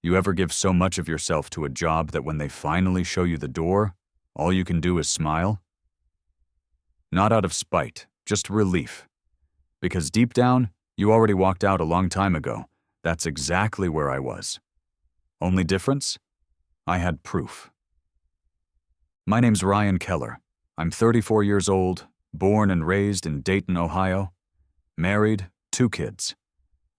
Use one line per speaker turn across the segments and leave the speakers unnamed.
You ever give so much of yourself to a job that when they finally show you the door, all you can do is smile? Not out of spite, just relief. Because deep down, you already walked out a long time ago. That's exactly where I was. Only difference? I had proof. My name's Ryan Keller. I'm 34 years old, born and raised in Dayton, Ohio. Married, 2 kids.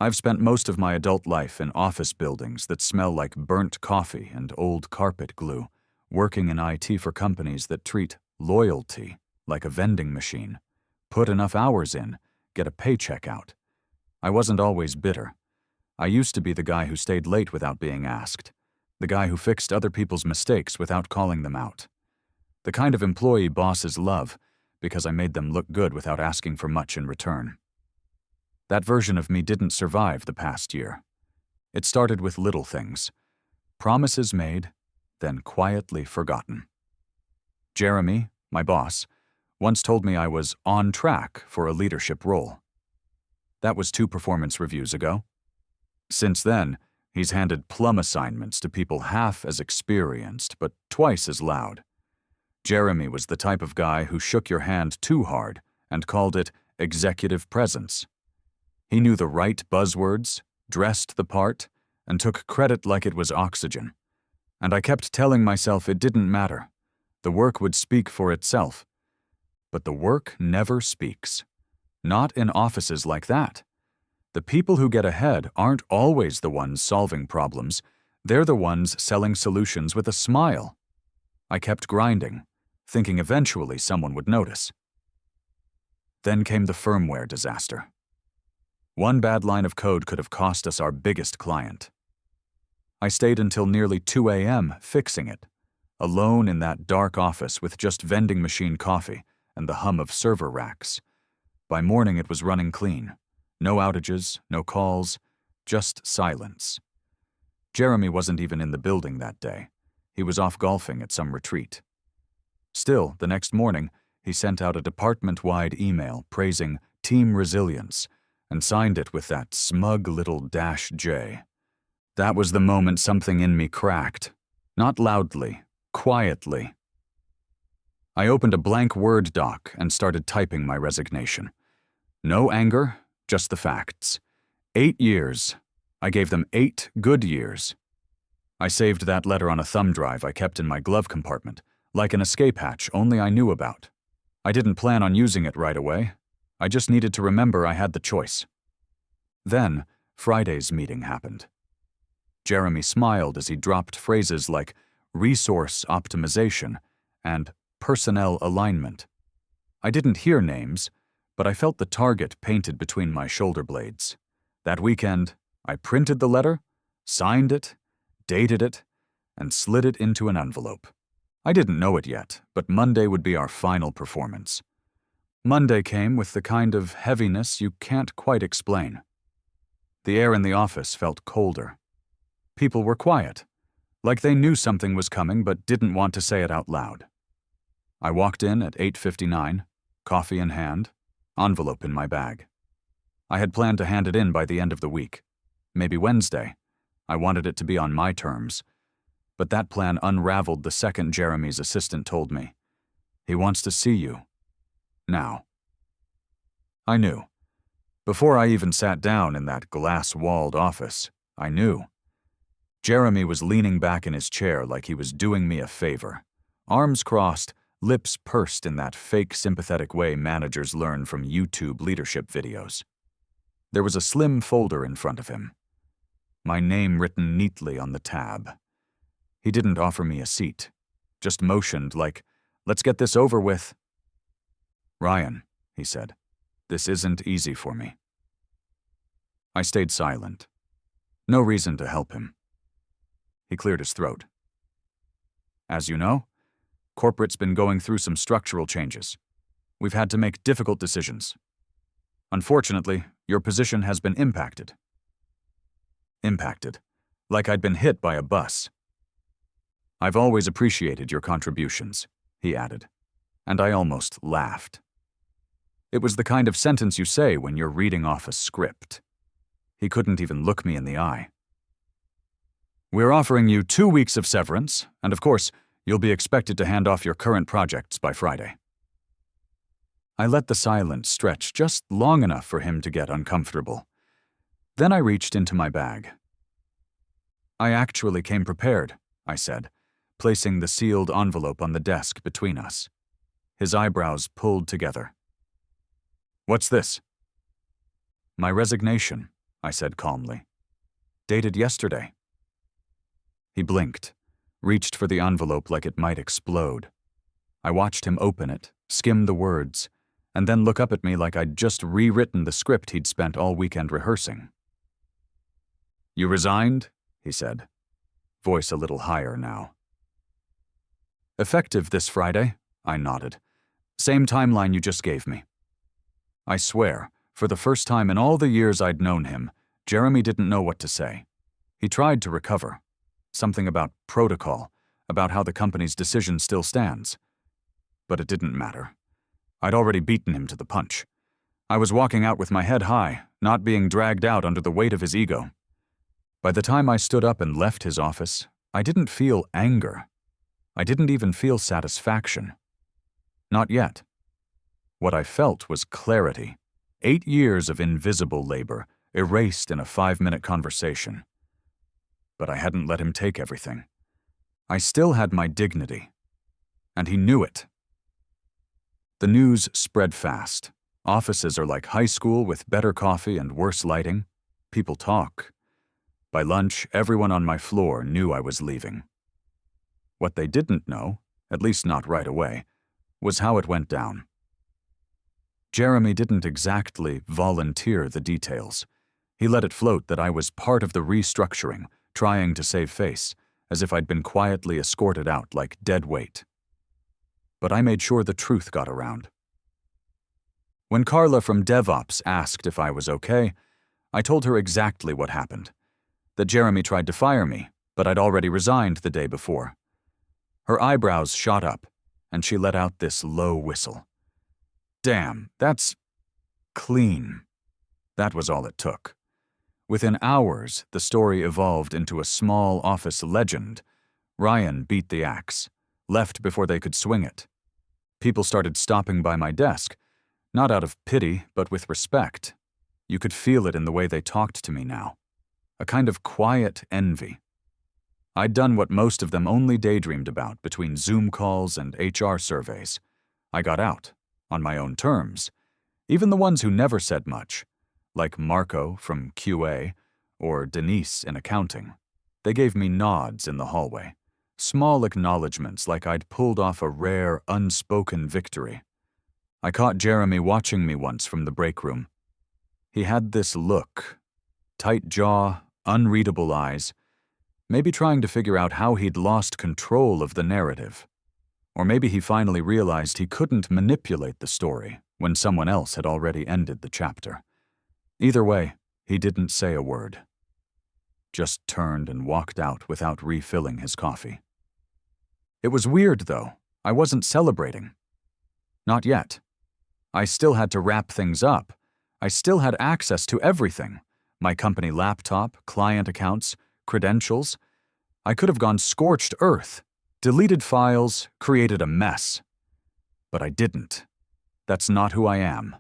I've spent most of my adult life in office buildings that smell like burnt coffee and old carpet glue, working in IT for companies that treat loyalty like a vending machine. Put enough hours in, get a paycheck out. I wasn't always bitter. I used to be the guy who stayed late without being asked, the guy who fixed other people's mistakes without calling them out. The kind of employee bosses love because I made them look good without asking for much in return. That version of me didn't survive the past year. It started with little things. Promises made, then quietly forgotten. Jeremy, my boss, once told me I was on track for a leadership role. That was 2 performance reviews ago. Since then, he's handed plum assignments to people half as experienced but twice as loud. Jeremy was the type of guy who shook your hand too hard and called it executive presence. He knew the right buzzwords, dressed the part, and took credit like it was oxygen. And I kept telling myself it didn't matter. The work would speak for itself. But the work never speaks. Not in offices like that. The people who get ahead aren't always the ones solving problems. They're the ones selling solutions with a smile. I kept grinding, thinking eventually someone would notice. Then came the firmware disaster. One bad line of code could have cost us our biggest client. I stayed until nearly 2 a.m. fixing it, alone in that dark office with just vending machine coffee and the hum of server racks. By morning it was running clean. No outages, no calls, just silence. Jeremy wasn't even in the building that day. He was off golfing at some retreat. Still, the next morning, he sent out a department-wide email praising team resilience and signed it with that smug little -J. That was the moment something in me cracked. Not loudly, quietly. I opened a blank Word doc and started typing my resignation. No anger, just the facts. 8 years. I gave them 8 good years. I saved that letter on a thumb drive I kept in my glove compartment, like an escape hatch only I knew about. I didn't plan on using it right away. I just needed to remember I had the choice. Then, Friday's meeting happened. Jeremy smiled as he dropped phrases like resource optimization and personnel alignment. I didn't hear names, but I felt the target painted between my shoulder blades. That weekend, I printed the letter, signed it, dated it, and slid it into an envelope. I didn't know it yet, but Monday would be our final performance. Monday came with the kind of heaviness you can't quite explain. The air in the office felt colder. People were quiet, like they knew something was coming but didn't want to say it out loud. I walked in at 8:59, coffee in hand, envelope in my bag. I had planned to hand it in by the end of the week, maybe Wednesday. I wanted it to be on my terms. But that plan unraveled the second Jeremy's assistant told me, "He wants to see you. Now." I knew. Before I even sat down in that glass-walled office, I knew. Jeremy was leaning back in his chair like he was doing me a favor. Arms crossed, lips pursed in that fake sympathetic way managers learn from YouTube leadership videos. There was a slim folder in front of him. My name written neatly on the tab. He didn't offer me a seat, just motioned like, "Let's get this over with." "Ryan," he said, "this isn't easy for me." I stayed silent. No reason to help him. He cleared his throat. "As you know, corporate's been going through some structural changes. We've had to make difficult decisions. Unfortunately, your position has been impacted." Impacted, like I'd been hit by a bus. "I've always appreciated your contributions," he added, and I almost laughed. It was the kind of sentence you say when you're reading off a script. He couldn't even look me in the eye. We're offering you 2 weeks of severance, and of course, you'll be expected to hand off your current projects by Friday. I let the silence stretch just long enough for him to get uncomfortable. Then I reached into my bag. I actually came prepared, I said, placing the sealed envelope on the desk between us. His eyebrows pulled together. What's this? My resignation, I said calmly. Dated yesterday. He blinked, reached for the envelope like it might explode. I watched him open it, skim the words, and then look up at me like I'd just rewritten the script he'd spent all weekend rehearsing. You resigned? He said, voice a little higher now. Effective this Friday, I nodded. Same timeline you just gave me. I swear, for the first time in all the years I'd known him, Jeremy didn't know what to say. He tried to recover. Something about protocol, about how the company's decision still stands. But it didn't matter. I'd already beaten him to the punch. I was walking out with my head high, not being dragged out under the weight of his ego. By the time I stood up and left his office, I didn't feel anger. I didn't even feel satisfaction. Not yet. What I felt was clarity. 8 years of invisible labor, erased in a 5-minute conversation. But I hadn't let him take everything. I still had my dignity. And he knew it. The news spread fast. Offices are like high school with better coffee and worse lighting. People talk. By lunch, everyone on my floor knew I was leaving. What they didn't know, at least not right away, was how it went down. Jeremy didn't exactly volunteer the details. He let it float that I was part of the restructuring, trying to save face, as if I'd been quietly escorted out like dead weight. But I made sure the truth got around. When Carla from DevOps asked if I was okay, I told her exactly what happened. That Jeremy tried to fire me, but I'd already resigned the day before. Her eyebrows shot up, and she let out this low whistle. Damn, that's clean. That was all it took. Within hours, the story evolved into a small office legend. Ryan beat the axe, left before they could swing it. People started stopping by my desk, not out of pity, but with respect. You could feel it in the way they talked to me now. A kind of quiet envy. I'd done what most of them only daydreamed about between Zoom calls and HR surveys. I got out, on my own terms. Even the ones who never said much, like Marco from QA or Denise in accounting. They gave me nods in the hallway, small acknowledgments like I'd pulled off a rare, unspoken victory. I caught Jeremy watching me once from the break room. He had this look, tight jaw, unreadable eyes, maybe trying to figure out how he'd lost control of the narrative. Or maybe he finally realized he couldn't manipulate the story when someone else had already ended the chapter. Either way, he didn't say a word. Just turned and walked out without refilling his coffee. It was weird, though. I wasn't celebrating. Not yet. I still had to wrap things up. I still had access to everything. My company laptop, client accounts, credentials. I could have gone scorched earth, deleted files, created a mess. But I didn't. That's not who I am.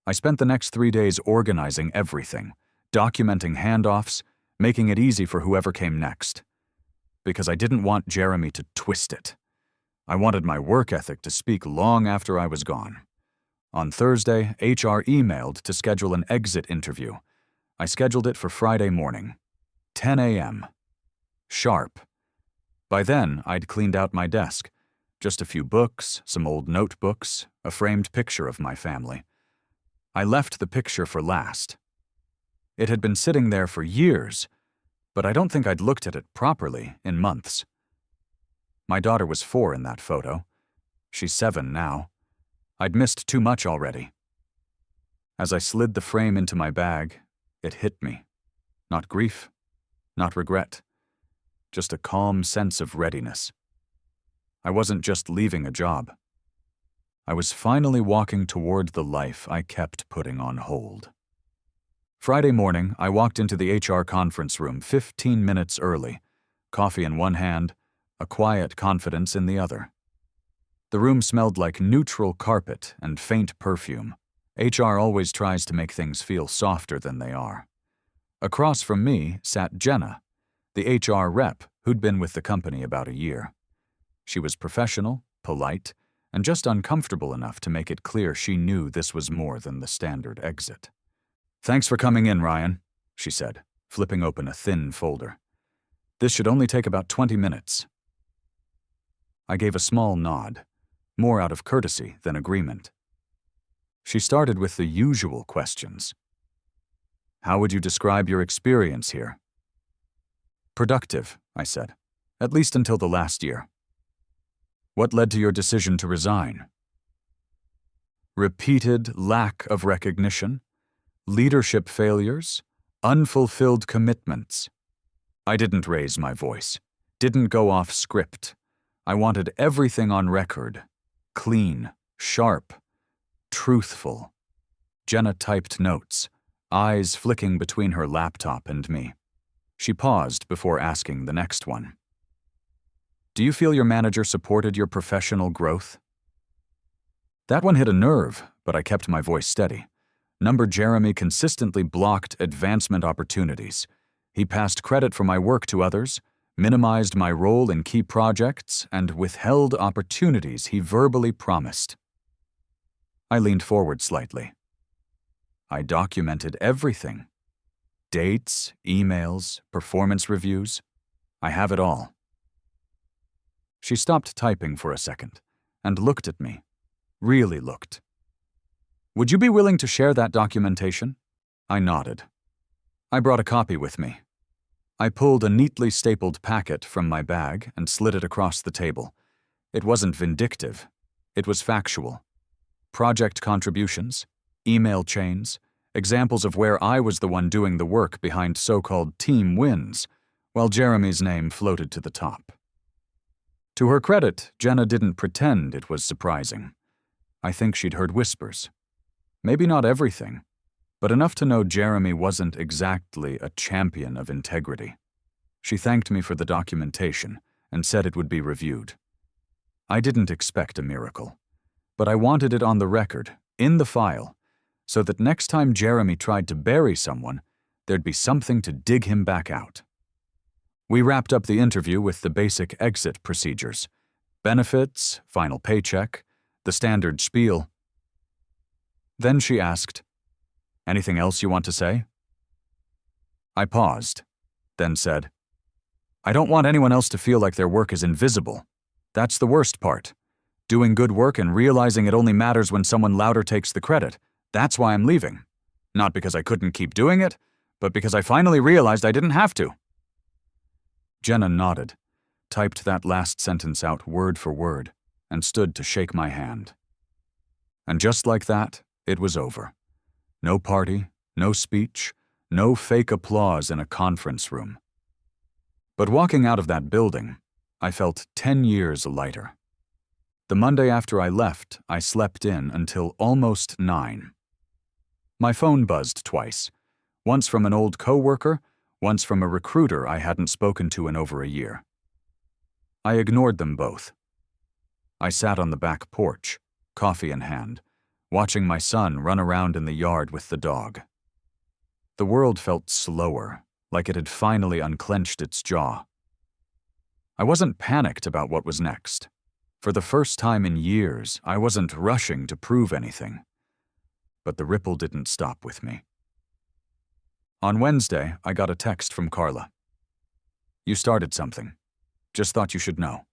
I spent the next 3 days organizing everything, documenting handoffs, making it easy for whoever came next. Because I didn't want Jeremy to twist it. I wanted my work ethic to speak long after I was gone. On Thursday, HR emailed to schedule an exit interview. I scheduled it for Friday morning, 10 a.m. Sharp. By then, I'd cleaned out my desk. Just a few books, some old notebooks, a framed picture of my family. I left the picture for last. It had been sitting there for years, but I don't think I'd looked at it properly in months. My daughter was 4 in that photo. She's 7 now. I'd missed too much already. As I slid the frame into my bag, it hit me. Not grief, not regret, just a calm sense of readiness. I wasn't just leaving a job. I was finally walking toward the life I kept putting on hold. Friday morning, I walked into the HR conference room 15 minutes early, coffee in one hand, a quiet confidence in the other. The room smelled like neutral carpet and faint perfume. HR always tries to make things feel softer than they are. Across from me sat Jenna, the HR rep who'd been with the company about a year. She was professional, polite, and just uncomfortable enough to make it clear she knew this was more than the standard exit. "Thanks for coming in, Ryan," she said, flipping open a thin folder. "This should only take about 20 minutes. I gave a small nod, more out of courtesy than agreement. She started with the usual questions. "How would you describe your experience here?" "Productive," I said, "at least until the last year." "What led to your decision to resign?" "Repeated lack of recognition, leadership failures, unfulfilled commitments." I didn't raise my voice, didn't go off script. I wanted everything on record, clean, sharp, truthful. Jenna typed notes, eyes flicking between her laptop and me. She paused before asking the next one. "Do you feel your manager supported your professional growth?" That one hit a nerve, but I kept my voice steady. Number Jeremy consistently blocked advancement opportunities. He passed credit for my work to others, minimized my role in key projects, and withheld opportunities he verbally promised. I leaned forward slightly. I documented everything. Dates, emails, performance reviews. I have it all. She stopped typing for a second and looked at me. Really looked. "Would you be willing to share that documentation?" I nodded. I brought a copy with me. I pulled a neatly stapled packet from my bag and slid it across the table. It wasn't vindictive. It was factual. Project contributions, email chains, examples of where I was the one doing the work behind so-called team wins, while Jeremy's name floated to the top. To her credit, Jenna didn't pretend it was surprising. I think she'd heard whispers. Maybe not everything, but enough to know Jeremy wasn't exactly a champion of integrity. She thanked me for the documentation and said it would be reviewed. I didn't expect a miracle, but I wanted it on the record, in the file, so that next time Jeremy tried to bury someone, there'd be something to dig him back out. We wrapped up the interview with the basic exit procedures: benefits, final paycheck, the standard spiel. Then she asked, "Anything else you want to say?" I paused, then said, "I don't want anyone else to feel like their work is invisible. That's the worst part. Doing good work and realizing it only matters when someone louder takes the credit. That's why I'm leaving. Not because I couldn't keep doing it, but because I finally realized I didn't have to." Jenna nodded, typed that last sentence out word for word, and stood to shake my hand. And just like that, it was over. No party, no speech, no fake applause in a conference room. But walking out of that building, I felt 10 years lighter. The Monday after I left, I slept in until almost 9. My phone buzzed twice, once from an old coworker, once from a recruiter I hadn't spoken to in over a year. I ignored them both. I sat on the back porch, coffee in hand, watching my son run around in the yard with the dog. The world felt slower, like it had finally unclenched its jaw. I wasn't panicked about what was next. For the first time in years, I wasn't rushing to prove anything. But the ripple didn't stop with me. On Wednesday, I got a text from Carla. "You started something. Just thought you should know."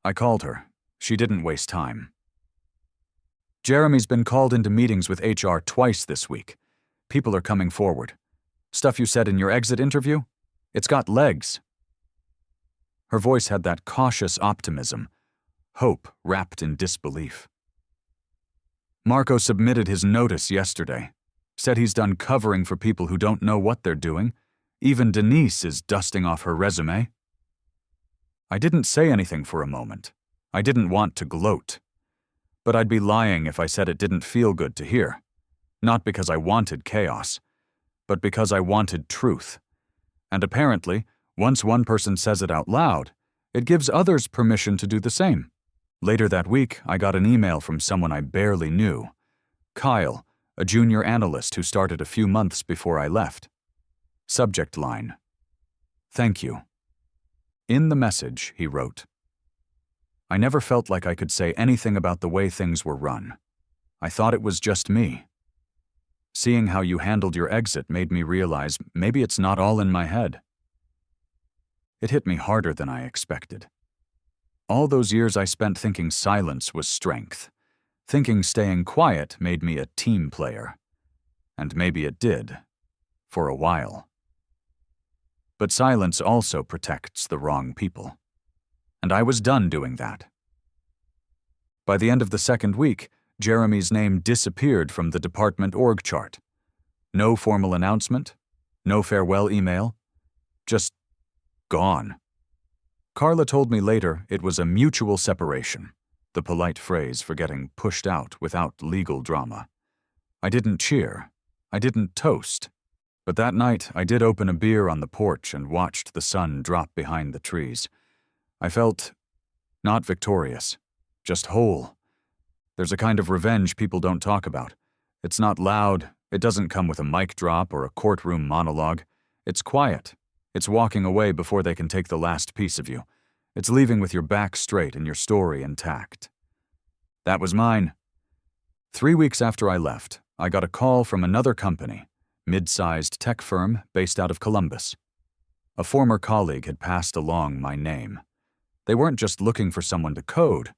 I called her. She didn't waste time. "Jeremy's been called into meetings with HR twice this week. People are coming forward. Stuff you said in your exit interview? It's got legs." Her voice had that cautious optimism, hope wrapped in disbelief. "Marco submitted his notice yesterday. Said he's done covering for people who don't know what they're doing. Even Denise is dusting off her resume." I didn't say anything for a moment. I didn't want to gloat. But I'd be lying if I said it didn't feel good to hear. Not because I wanted chaos, but because I wanted truth. And apparently, once one person says it out loud, it gives others permission to do the same. Later that week, I got an email from someone I barely knew. Kyle, a junior analyst who started a few months before I left. Subject line: "Thank you." In the message, he wrote, "I never felt like I could say anything about the way things were run. I thought it was just me. Seeing how you handled your exit made me realize maybe it's not all in my head." It hit me harder than I expected. All those years I spent thinking silence was strength, thinking staying quiet made me a team player. And maybe it did, for a while. But silence also protects the wrong people. And I was done doing that. By the end of the second week, Jeremy's name disappeared from the department org chart. No formal announcement, no farewell email, just gone. Carla told me later it was a mutual separation, the polite phrase for getting pushed out without legal drama. I didn't cheer, I didn't toast, but that night I did open a beer on the porch and watched the sun drop behind the trees. I felt not victorious, just whole. There's a kind of revenge people don't talk about. It's not loud, it doesn't come with a mic drop or a courtroom monologue. It's quiet. It's walking away before they can take the last piece of you. It's leaving with your back straight and your story intact. That was mine. 3 weeks after I left, I got a call from another company, mid-sized tech firm based out of Columbus. A former colleague had passed along my name. They weren't just looking for someone to code.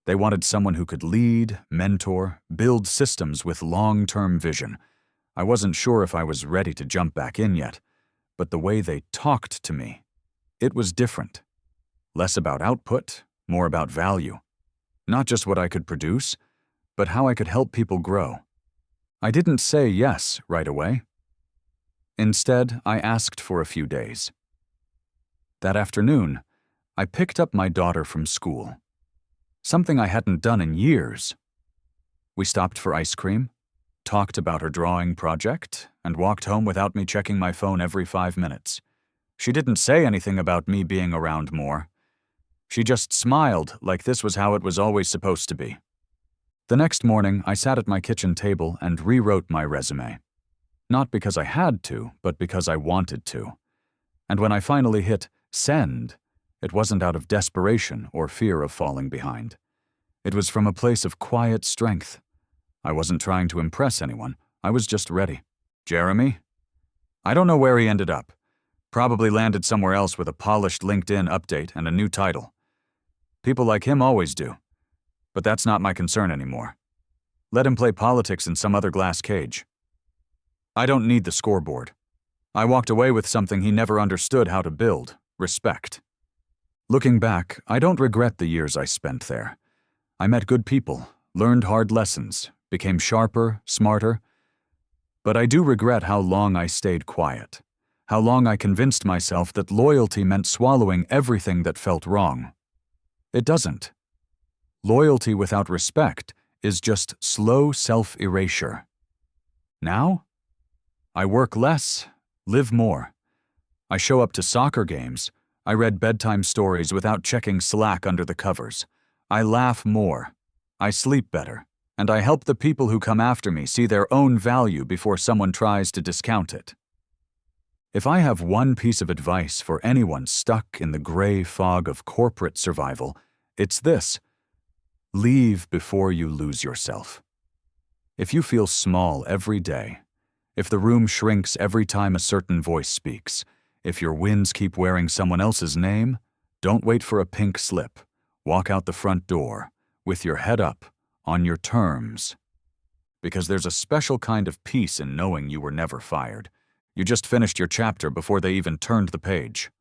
They wanted someone who could lead, mentor, build systems with long-term vision. I wasn't sure if I was ready to jump back in yet, but the way they talked to me, it was different. Less about output, more about value. Not just what I could produce, but how I could help people grow. I didn't say yes right away. Instead, I asked for a few days. That afternoon, I picked up my daughter from school. Something I hadn't done in years. We stopped for ice cream, talked about her drawing project, and walked home without me checking my phone every 5 minutes. She didn't say anything about me being around more. She just smiled like this was how it was always supposed to be. The next morning, I sat at my kitchen table and rewrote my resume. Not because I had to, but because I wanted to. And when I finally hit send, it wasn't out of desperation or fear of falling behind. It was from a place of quiet strength. I wasn't trying to impress anyone. I was just ready. Jeremy? I don't know where he ended up. Probably landed somewhere else with a polished LinkedIn update and a new title. People like him always do. But that's not my concern anymore. Let him play politics in some other glass cage. I don't need the scoreboard. I walked away with something he never understood how to build: respect. Looking back, I don't regret the years I spent there. I met good people, learned hard lessons, became sharper, smarter. But I do regret how long I stayed quiet, how long I convinced myself that loyalty meant swallowing everything that felt wrong. It doesn't. Loyalty without respect is just slow self-erasure. Now, I work less, live more. I show up to soccer games. I read bedtime stories without checking Slack under the covers. I laugh more. I sleep better. And I help the people who come after me see their own value before someone tries to discount it. If I have one piece of advice for anyone stuck in the gray fog of corporate survival, it's this: leave before you lose yourself. If you feel small every day, if the room shrinks every time a certain voice speaks, if your wins keep wearing someone else's name, don't wait for a pink slip. Walk out the front door, with your head up, on your terms. Because there's a special kind of peace in knowing you were never fired. You just finished your chapter before they even turned the page.